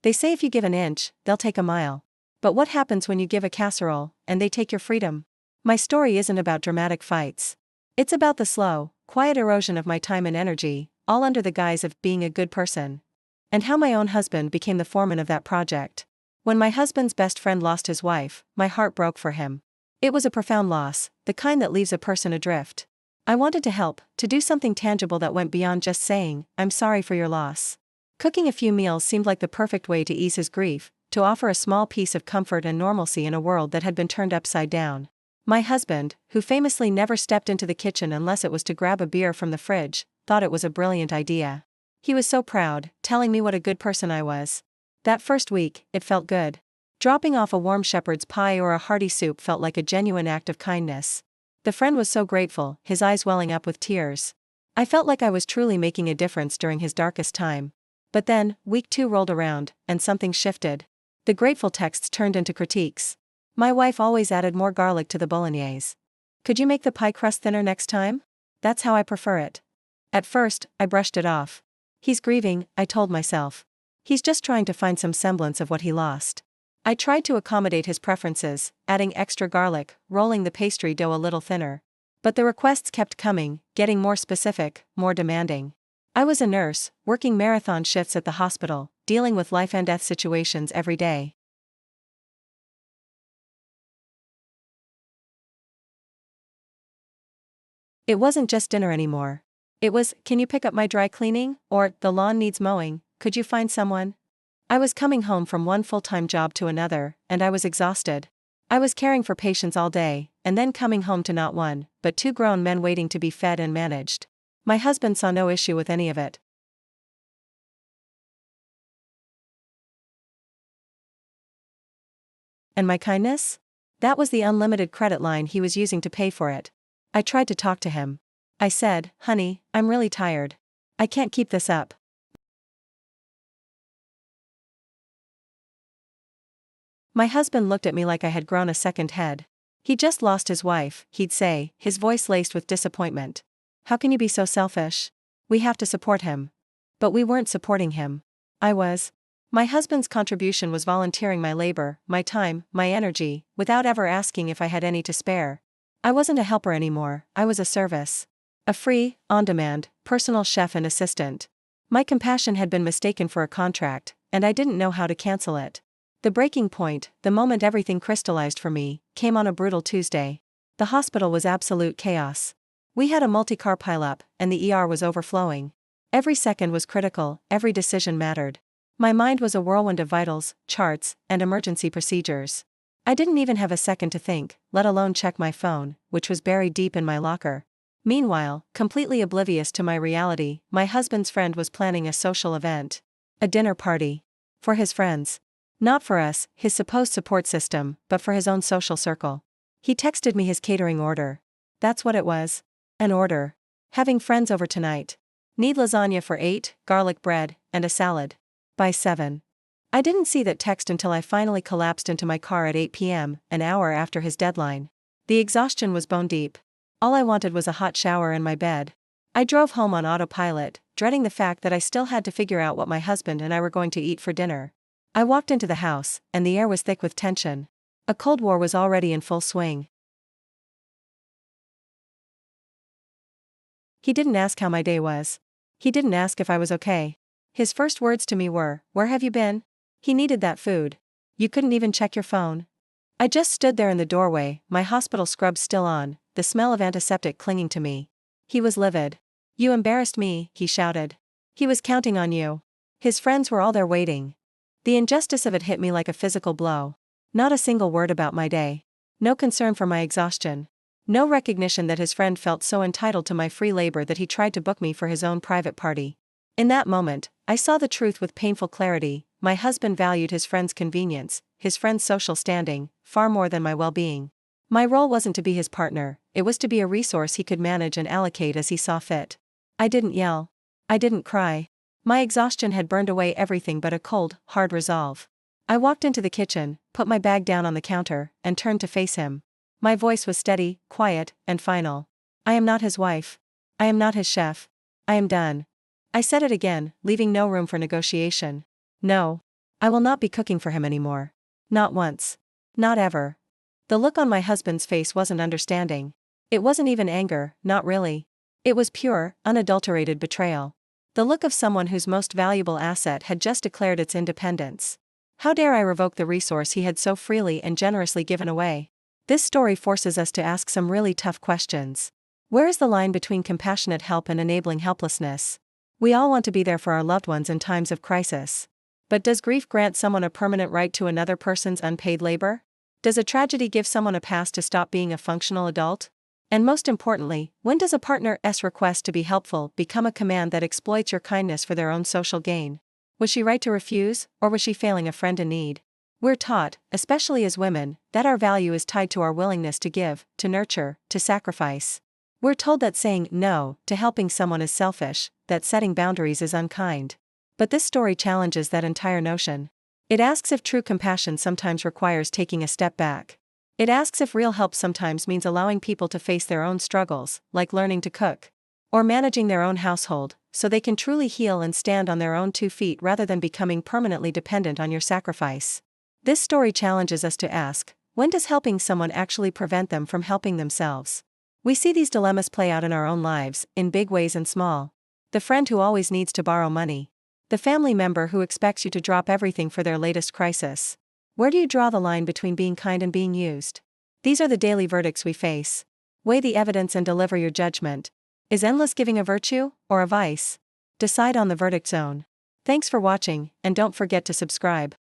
They say if you give an inch, they'll take a mile. But what happens when you give a casserole, and they take your freedom? My story isn't about dramatic fights. It's about the slow, quiet erosion of my time and energy, all under the guise of being a good person. And how my own husband became the foreman of that project. When my husband's best friend lost his wife, my heart broke for him. It was a profound loss, the kind that leaves a person adrift. I wanted to help, to do something tangible that went beyond just saying, "I'm sorry for your loss." Cooking a few meals seemed like the perfect way to ease his grief, to offer a small piece of comfort and normalcy in a world that had been turned upside down. My husband, who famously never stepped into the kitchen unless it was to grab a beer from the fridge, thought it was a brilliant idea. He was so proud, telling me what a good person I was. That first week, it felt good. Dropping off a warm shepherd's pie or a hearty soup felt like a genuine act of kindness. The friend was so grateful, his eyes welling up with tears. I felt like I was truly making a difference during his darkest time. But then, week 2 rolled around, and something shifted. The grateful texts turned into critiques. My wife always added more garlic to the bolognese. "Could you make the pie crust thinner next time? That's how I prefer it." At first, I brushed it off. He's grieving, I told myself. He's just trying to find some semblance of what he lost. I tried to accommodate his preferences, adding extra garlic, rolling the pastry dough a little thinner. But the requests kept coming, getting more specific, more demanding. I was a nurse, working marathon shifts at the hospital, dealing with life and death situations every day. It wasn't just dinner anymore. It was, "Can you pick up my dry cleaning?" Or, "The lawn needs mowing, could you find someone?" I was coming home from one full-time job to another, and I was exhausted. I was caring for patients all day, and then coming home to not one, but 2 grown men waiting to be fed and managed. My husband saw no issue with any of it. And my kindness? That was the unlimited credit line he was using to pay for it. I tried to talk to him. I said, "Honey, I'm really tired. I can't keep this up." My husband looked at me like I had grown a second head. "He just lost his wife," he'd say, his voice laced with disappointment. "How can you be so selfish? We have to support him." But we weren't supporting him. I was. My husband's contribution was volunteering my labor, my time, my energy, without ever asking if I had any to spare. I wasn't a helper anymore, I was a service. A free, on-demand, personal chef and assistant. My compassion had been mistaken for a contract, and I didn't know how to cancel it. The breaking point, the moment everything crystallized for me, came on a brutal Tuesday. The hospital was absolute chaos. We had a multi-car pileup, and the ER was overflowing. Every second was critical, every decision mattered. My mind was a whirlwind of vitals, charts, and emergency procedures. I didn't even have a second to think, let alone check my phone, which was buried deep in my locker. Meanwhile, completely oblivious to my reality, my husband's friend was planning a social event. A dinner party. For his friends. Not for us, his supposed support system, but for his own social circle. He texted me his catering order. That's what it was. An order. Having friends over tonight. Need lasagna for 8, garlic bread, and a salad. By 7. I didn't see that text until I finally collapsed into my car at 8 p.m., an hour after his deadline. The exhaustion was bone deep. All I wanted was a hot shower and my bed. I drove home on autopilot, dreading the fact that I still had to figure out what my husband and I were going to eat for dinner. I walked into the house, and the air was thick with tension. A Cold War was already in full swing. He didn't ask how my day was. He didn't ask if I was okay. His first words to me were, "Where have you been?" He needed that food. "You couldn't even check your phone?" I just stood there in the doorway, my hospital scrubs still on, the smell of antiseptic clinging to me. He was livid. "You embarrassed me," he shouted. He was counting on you. His friends were all there waiting. The injustice of it hit me like a physical blow. Not a single word about my day. No concern for my exhaustion. No recognition that his friend felt so entitled to my free labor that he tried to book me for his own private party. In that moment, I saw the truth with painful clarity. My husband valued his friend's convenience, his friend's social standing, far more than my well-being. My role wasn't to be his partner, it was to be a resource he could manage and allocate as he saw fit. I didn't yell. I didn't cry. My exhaustion had burned away everything but a cold, hard resolve. I walked into the kitchen, put my bag down on the counter, and turned to face him. My voice was steady, quiet, and final. "I am not his wife. I am not his chef. I am done." I said it again, leaving no room for negotiation. No. I will not be cooking for him anymore. Not once. Not ever. The look on my husband's face wasn't understanding. It wasn't even anger, not really. It was pure, unadulterated betrayal. The look of someone whose most valuable asset had just declared its independence. How dare I revoke the resource he had so freely and generously given away? This story forces us to ask some really tough questions. Where is the line between compassionate help and enabling helplessness? We all want to be there for our loved ones in times of crisis. But does grief grant someone a permanent right to another person's unpaid labor? Does a tragedy give someone a pass to stop being a functional adult? And most importantly, when does a partner's request to be helpful become a command that exploits your kindness for their own social gain? Was she right to refuse, or was she failing a friend in need? We're taught, especially as women, that our value is tied to our willingness to give, to nurture, to sacrifice. We're told that saying no to helping someone is selfish, that setting boundaries is unkind. But this story challenges that entire notion. It asks if true compassion sometimes requires taking a step back. It asks if real help sometimes means allowing people to face their own struggles, like learning to cook, or managing their own household, so they can truly heal and stand on their own 2 feet rather than becoming permanently dependent on your sacrifice. This story challenges us to ask, when does helping someone actually prevent them from helping themselves? We see these dilemmas play out in our own lives, in big ways and small. The friend who always needs to borrow money. The family member who expects you to drop everything for their latest crisis. Where do you draw the line between being kind and being used? These are the daily verdicts we face. Weigh the evidence and deliver your judgment. Is endless giving a virtue, or a vice? Decide on the verdict zone. Thanks for watching, and don't forget to subscribe.